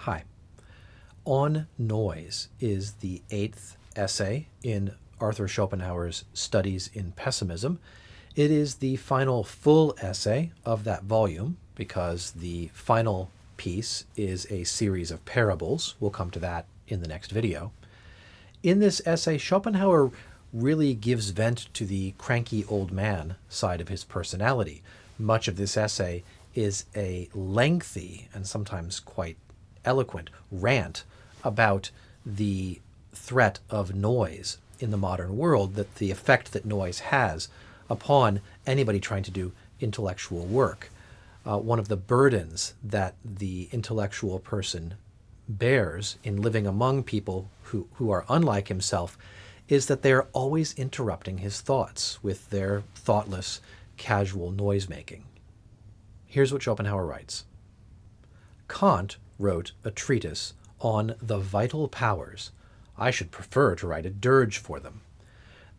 Hi. On Noise is the 8th essay in Arthur Schopenhauer's Studies in Pessimism. It is the final full essay of that volume because the final piece is a series of parables. We'll come to that in the next video. In this essay, Schopenhauer really gives vent to the cranky old man side of his personality. Much of this essay is a lengthy and sometimes quite eloquent rant about the threat of noise in the modern world, that the effect that noise has upon anybody trying to do intellectual work. One of the burdens that the intellectual person bears in living among people who are unlike himself is that they're always interrupting his thoughts with their thoughtless, casual noise-making. Here's what Schopenhauer writes. Kant wrote a treatise on the vital powers. I should prefer to write a dirge for them.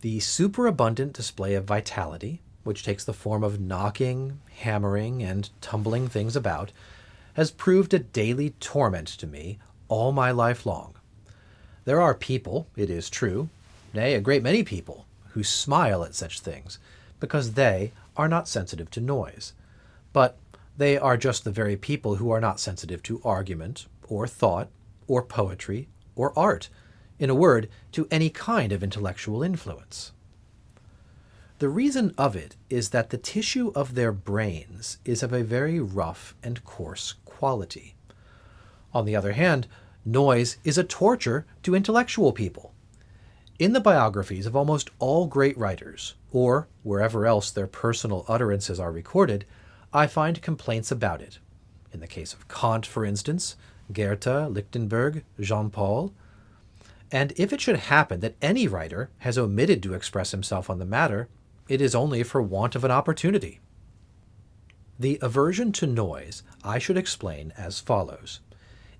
The superabundant display of vitality, which takes the form of knocking, hammering, and tumbling things about, has proved a daily torment to me all my life long. There are people, it is true, nay, a great many people, who smile at such things because they are not sensitive to noise. But they are just the very people who are not sensitive to argument, or thought, or poetry, or art, in a word, to any kind of intellectual influence. The reason of it is that the tissue of their brains is of a very rough and coarse quality. On the other hand, noise is a torture to intellectual people. In the biographies of almost all great writers, or wherever else their personal utterances are recorded, I find complaints about it. In the case of Kant, for instance, Goethe, Lichtenberg, Jean-Paul. And if it should happen that any writer has omitted to express himself on the matter, it is only for want of an opportunity. The aversion to noise I should explain as follows.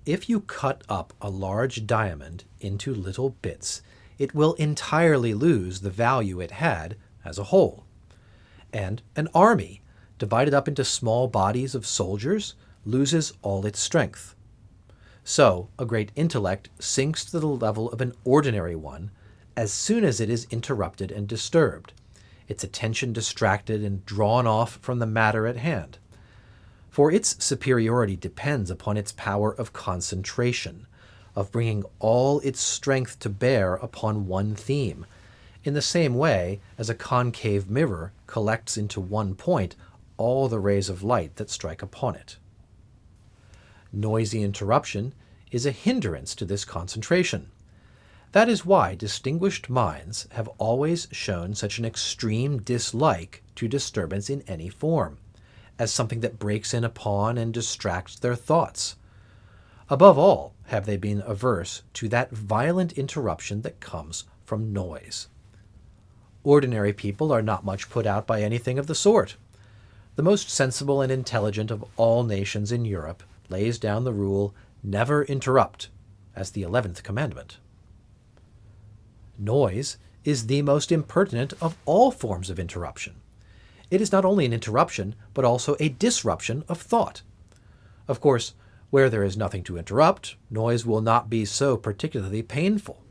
If you cut up a large diamond into little bits, it will entirely lose the value it had as a whole. And an army, divided up into small bodies of soldiers, loses all its strength. So, a great intellect sinks to the level of an ordinary one as soon as it is interrupted and disturbed, its attention distracted and drawn off from the matter at hand. For its superiority depends upon its power of concentration, of bringing all its strength to bear upon one theme, in the same way as a concave mirror collects into one point all the rays of light that strike upon it. Noisy interruption is a hindrance to this concentration. That is why distinguished minds have always shown such an extreme dislike to disturbance in any form, as something that breaks in upon and distracts their thoughts. Above all, have they been averse to that violent interruption that comes from noise. Ordinary people are not much put out by anything of the sort. The most sensible and intelligent of all nations in Europe lays down the rule, never interrupt, as the 11th commandment. Noise is the most impertinent of all forms of interruption. It is not only an interruption, but also a disruption of thought. Of course, where there is nothing to interrupt, noise will not be so particularly painful.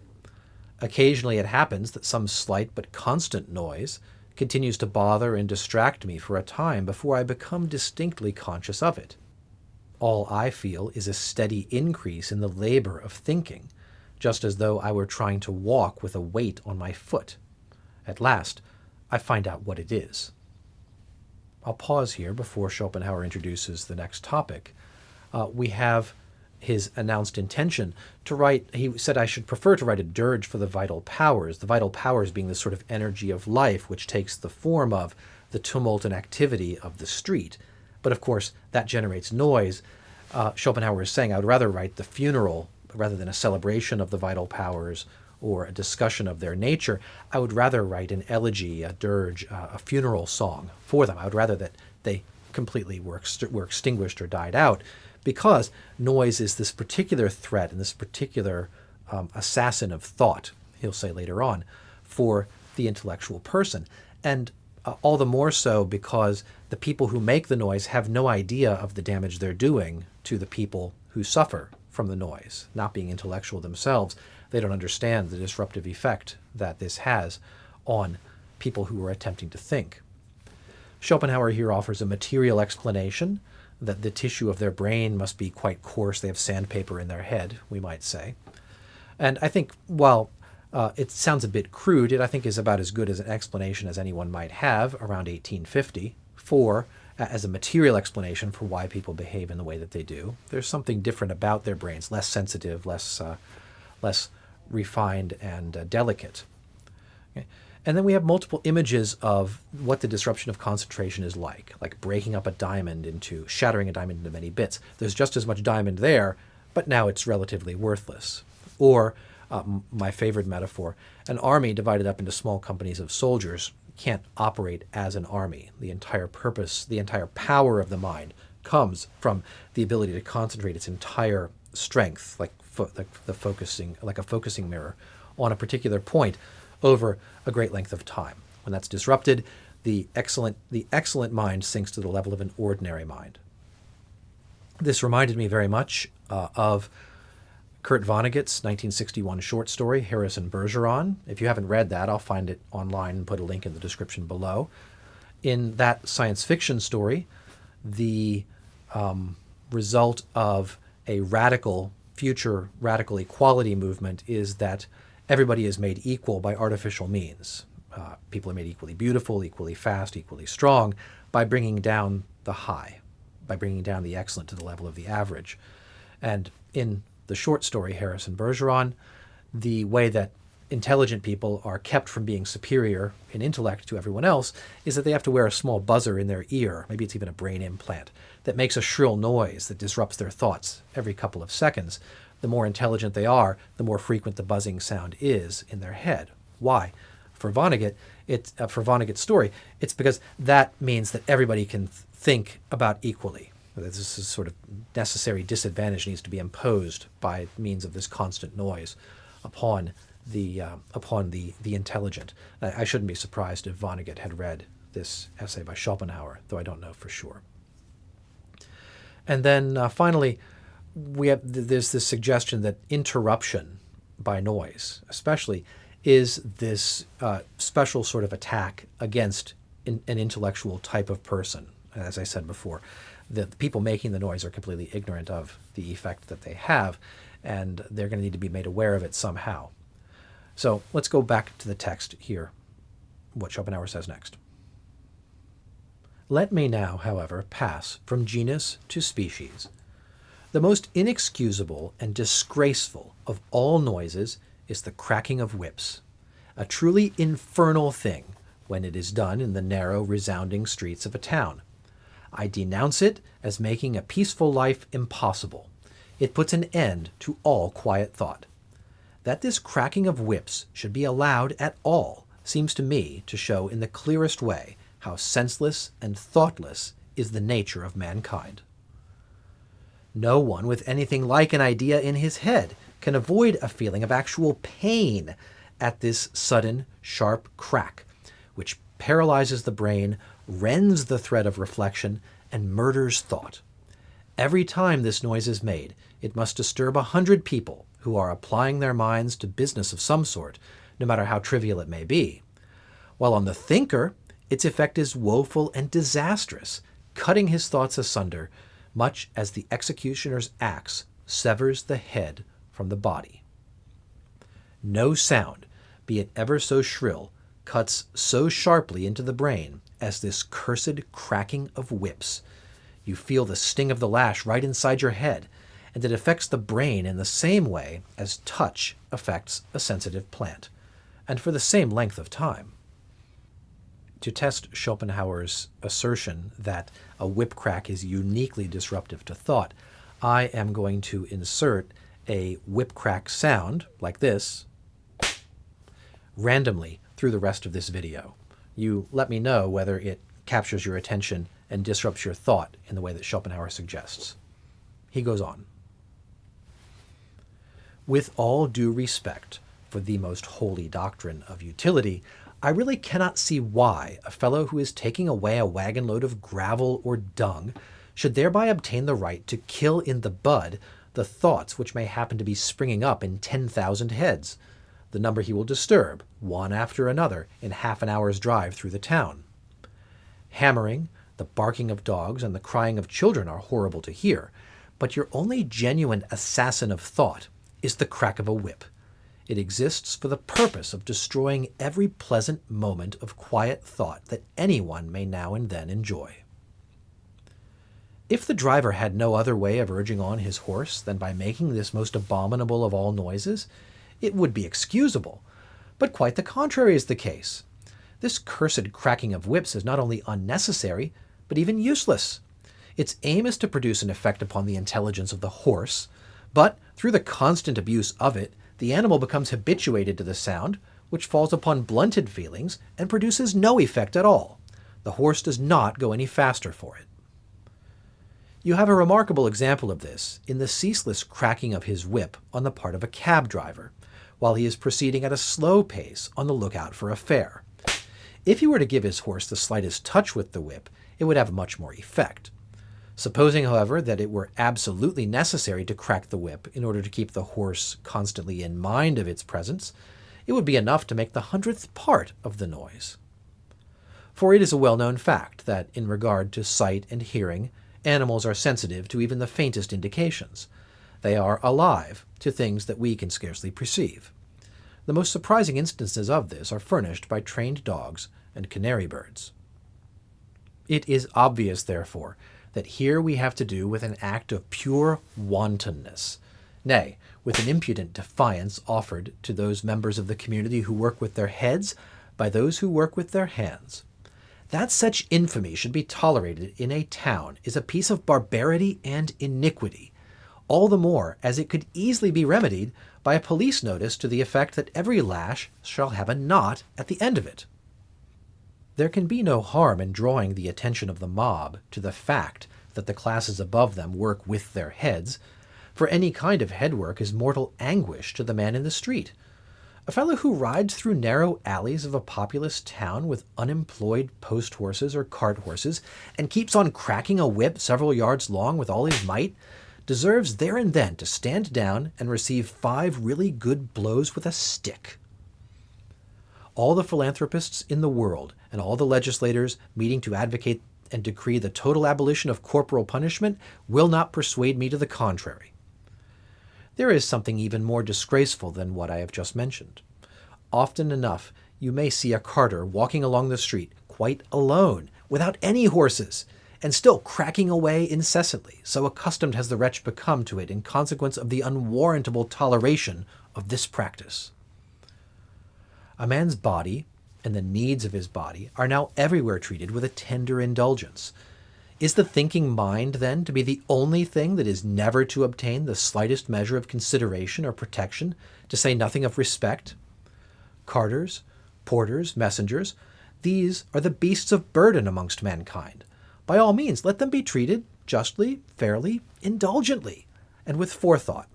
Occasionally it happens that some slight but constant noise continues to bother and distract me for a time before I become distinctly conscious of it. All I feel is a steady increase in the labor of thinking, just as though I were trying to walk with a weight on my foot. At last, I find out what it is. I'll pause here before Schopenhauer introduces the next topic. We have his announced intention to write, he said I should prefer to write a dirge for the vital powers being the sort of energy of life which takes the form of the tumult and activity of the street. But of course, that generates noise. Schopenhauer is saying I would rather write the funeral rather than a celebration of the vital powers or a discussion of their nature. I would rather write an elegy, a dirge, a funeral song for them. I would rather that they completely were extinguished or died out, because noise is this particular threat and this particular assassin of thought, he'll say later on, for the intellectual person. And all the more so because the people who make the noise have no idea of the damage they're doing to the people who suffer from the noise. Not being intellectual themselves, they don't understand the disruptive effect that this has on people who are attempting to think. Schopenhauer here offers a material explanation that the tissue of their brain must be quite coarse. They have sandpaper in their head, we might say. And I think, while it sounds a bit crude, it I think is about as good as an explanation as anyone might have around 1850 as a material explanation for why people behave in the way that they do. There's something different about their brains, less sensitive, less refined and delicate. Okay. And then we have multiple images of what the disruption of concentration is like breaking up shattering a diamond into many bits. There's just as much diamond there, but now it's relatively worthless. Or, my favorite metaphor, an army divided up into small companies of soldiers can't operate as an army. The entire purpose, the entire power of the mind comes from the ability to concentrate its entire strength, like a focusing mirror, on a particular point over a great length of time. When that's disrupted, the excellent mind sinks to the level of an ordinary mind. This reminded me very much of Kurt Vonnegut's 1961 short story, Harrison Bergeron. If you haven't read that, I'll find it online and put a link in the description below. In that science fiction story, the result of a future radical equality movement is that everybody is made equal by artificial means. People are made equally beautiful, equally fast, equally strong by bringing down the high, by bringing down the excellent to the level of the average. And in the short story, Harrison Bergeron, the way that intelligent people are kept from being superior in intellect to everyone else is that they have to wear a small buzzer in their ear, maybe it's even a brain implant, that makes a shrill noise that disrupts their thoughts every couple of seconds. The more intelligent they are, the more frequent the buzzing sound is in their head. Why? For Vonnegut's story, it's because that means that everybody can think about equally. This is sort of necessary disadvantage needs to be imposed by means of this constant noise upon the intelligent. I shouldn't be surprised if Vonnegut had read this essay by Schopenhauer, though I don't know for sure. And then finally, there's this suggestion that interruption by noise, especially, is this special sort of attack against an intellectual type of person. As I said before, the people making the noise are completely ignorant of the effect that they have, and they're going to need to be made aware of it somehow. So let's go back to the text here, what Schopenhauer says next. Let me now, however, pass from genus to species. The most inexcusable and disgraceful of all noises is the cracking of whips, a truly infernal thing when it is done in the narrow, resounding streets of a town. I denounce it as making a peaceful life impossible. It puts an end to all quiet thought. That this cracking of whips should be allowed at all seems to me to show in the clearest way how senseless and thoughtless is the nature of mankind. No one with anything like an idea in his head can avoid a feeling of actual pain at this sudden, sharp crack, which paralyzes the brain, rends the thread of reflection, and murders thought. Every time this noise is made, it must disturb 100 people who are applying their minds to business of some sort, no matter how trivial it may be. While on the thinker, its effect is woeful and disastrous, cutting his thoughts asunder, much as the executioner's axe severs the head from the body. No sound, be it ever so shrill, cuts so sharply into the brain as this cursed cracking of whips. You feel the sting of the lash right inside your head, and it affects the brain in the same way as touch affects a sensitive plant, and for the same length of time. To test Schopenhauer's assertion that a whip crack is uniquely disruptive to thought, I am going to insert a whip crack sound, like this, randomly through the rest of this video. You let me know whether it captures your attention and disrupts your thought in the way that Schopenhauer suggests. He goes on. With all due respect for the most holy doctrine of utility, I really cannot see why a fellow who is taking away a wagon load of gravel or dung should thereby obtain the right to kill in the bud the thoughts which may happen to be springing up in 10,000 heads, the number he will disturb, one after another, in half an hour's drive through the town. Hammering, the barking of dogs, and the crying of children are horrible to hear, but your only genuine assassin of thought is the crack of a whip. It exists for the purpose of destroying every pleasant moment of quiet thought that anyone may now and then enjoy. If the driver had no other way of urging on his horse than by making this most abominable of all noises, it would be excusable, but quite the contrary is the case. This cursed cracking of whips is not only unnecessary, but even useless. Its aim is to produce an effect upon the intelligence of the horse, but through the constant abuse of it, the animal becomes habituated to the sound, which falls upon blunted feelings and produces no effect at all. The horse does not go any faster for it. You have a remarkable example of this in the ceaseless cracking of his whip on the part of a cab driver, while he is proceeding at a slow pace on the lookout for a fare. If he were to give his horse the slightest touch with the whip, it would have much more effect. Supposing, however, that it were absolutely necessary to crack the whip in order to keep the horse constantly in mind of its presence, it would be enough to make the 100th part of the noise. For it is a well-known fact that, in regard to sight and hearing, animals are sensitive to even the faintest indications. They are alive to things that we can scarcely perceive. The most surprising instances of this are furnished by trained dogs and canary birds. It is obvious, therefore, that here we have to do with an act of pure wantonness, nay, with an impudent defiance offered to those members of the community who work with their heads by those who work with their hands. That such infamy should be tolerated in a town is a piece of barbarity and iniquity, all the more as it could easily be remedied by a police notice to the effect that every lash shall have a knot at the end of it. There can be no harm in drawing the attention of the mob to the fact that the classes above them work with their heads, for any kind of head work is mortal anguish to the man in the street. A fellow who rides through narrow alleys of a populous town with unemployed post horses or cart horses and keeps on cracking a whip several yards long with all his might deserves there and then to stand down and receive 5 really good blows with a stick. All the philanthropists in the world and all the legislators meeting to advocate and decree the total abolition of corporal punishment will not persuade me to the contrary. There is something even more disgraceful than what I have just mentioned. Often enough, you may see a carter walking along the street quite alone, without any horses, and still cracking away incessantly, so accustomed has the wretch become to it in consequence of the unwarrantable toleration of this practice. A man's body and the needs of his body are now everywhere treated with a tender indulgence. Is the thinking mind, then, to be the only thing that is never to obtain the slightest measure of consideration or protection, to say nothing of respect? Carters, porters, messengers, these are the beasts of burden amongst mankind. By all means, let them be treated justly, fairly, indulgently, and with forethought.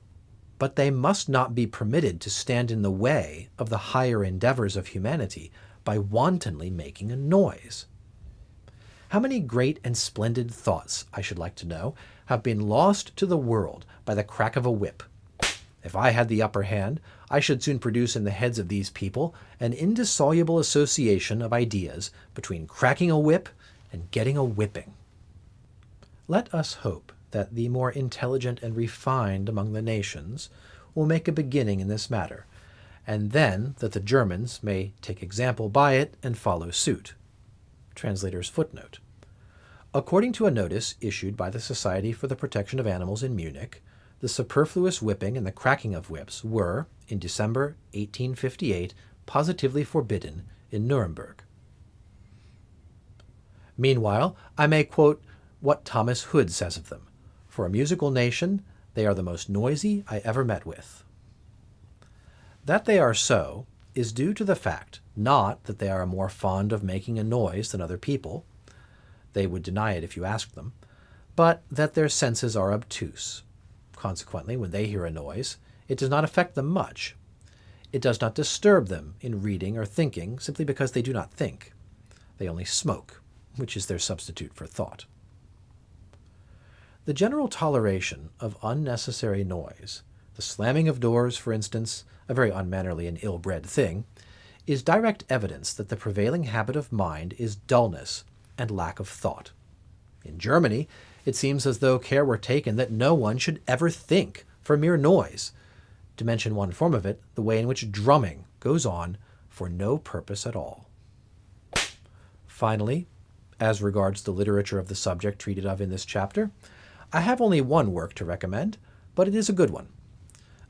But they must not be permitted to stand in the way of the higher endeavors of humanity by wantonly making a noise. How many great and splendid thoughts, I should like to know, have been lost to the world by the crack of a whip? If I had the upper hand, I should soon produce in the heads of these people an indissoluble association of ideas between cracking a whip and getting a whipping. Let us hope that the more intelligent and refined among the nations will make a beginning in this matter, and then that the Germans may take example by it and follow suit. Translator's footnote. According to a notice issued by the Society for the Protection of Animals in Munich, the superfluous whipping and the cracking of whips were, in December 1858, positively forbidden in Nuremberg. Meanwhile, I may quote what Thomas Hood says of them. For a musical nation, they are the most noisy I ever met with. That they are so is due to the fact, not that they are more fond of making a noise than other people, they would deny it if you asked them, but that their senses are obtuse. Consequently, when they hear a noise, it does not affect them much. It does not disturb them in reading or thinking simply because they do not think. They only smoke, which is their substitute for thought. The general toleration of unnecessary noise, the slamming of doors, for instance, a very unmannerly and ill-bred thing, is direct evidence that the prevailing habit of mind is dullness and lack of thought. In Germany, it seems as though care were taken that no one should ever think for mere noise. To mention one form of it, the way in which drumming goes on for no purpose at all. Finally, as regards the literature of the subject treated of in this chapter, I have only one work to recommend, but it is a good one.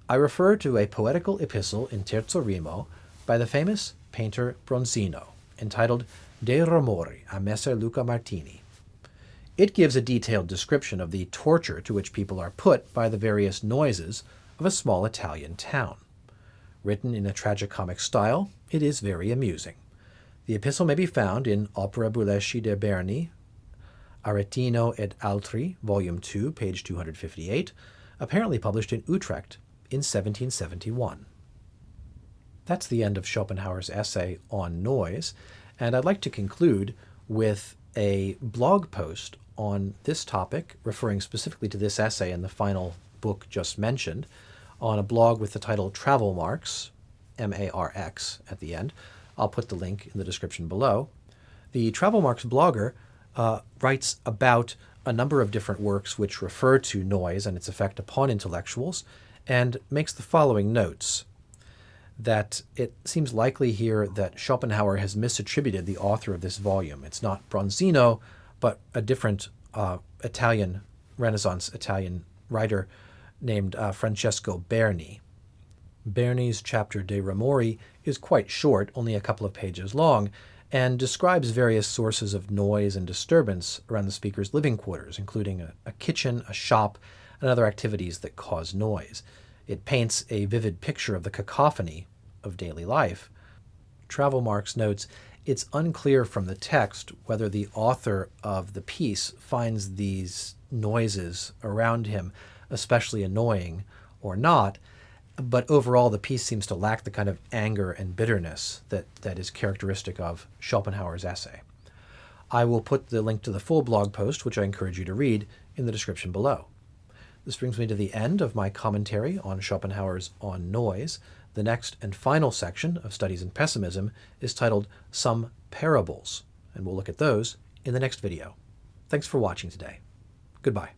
I refer to a poetical epistle in terzo rimo by the famous painter Bronzino, entitled De Rumori a Messer Luca Martini. It gives a detailed description of the torture to which people are put by the various noises of a small Italian town. Written in a tragicomic style, it is very amusing. The epistle may be found in Opera Burleschi de Berni, Aretino et Altri, Volume 2, page 258, apparently published in Utrecht in 1771. That's the end of Schopenhauer's essay on noise, and I'd like to conclude with a blog post on this topic, referring specifically to this essay in the final book just mentioned, on a blog with the title Travel Marks, M-A-R-X at the end. I'll put the link in the description below. The Travel Marks blogger writes about a number of different works which refer to noise and its effect upon intellectuals, and makes the following notes: that it seems likely here that Schopenhauer has misattributed the author of this volume. It's not Bronzino, but a different Renaissance Italian writer named Francesco Berni. Berni's chapter De Rumori is quite short, only a couple of pages long, and describes various sources of noise and disturbance around the speaker's living quarters, including a kitchen, a shop, and other activities that cause noise. It paints a vivid picture of the cacophony of daily life. Travel Marks notes, it's unclear from the text whether the author of the piece finds these noises around him especially annoying or not, but overall the piece seems to lack the kind of anger and bitterness that is characteristic of Schopenhauer's essay. I will put the link to the full blog post, which I encourage you to read, in the description below. This brings me to the end of my commentary on Schopenhauer's On Noise. The next and final section of Studies in Pessimism is titled Some Parables, and we'll look at those in the next video. Thanks for watching today. Goodbye.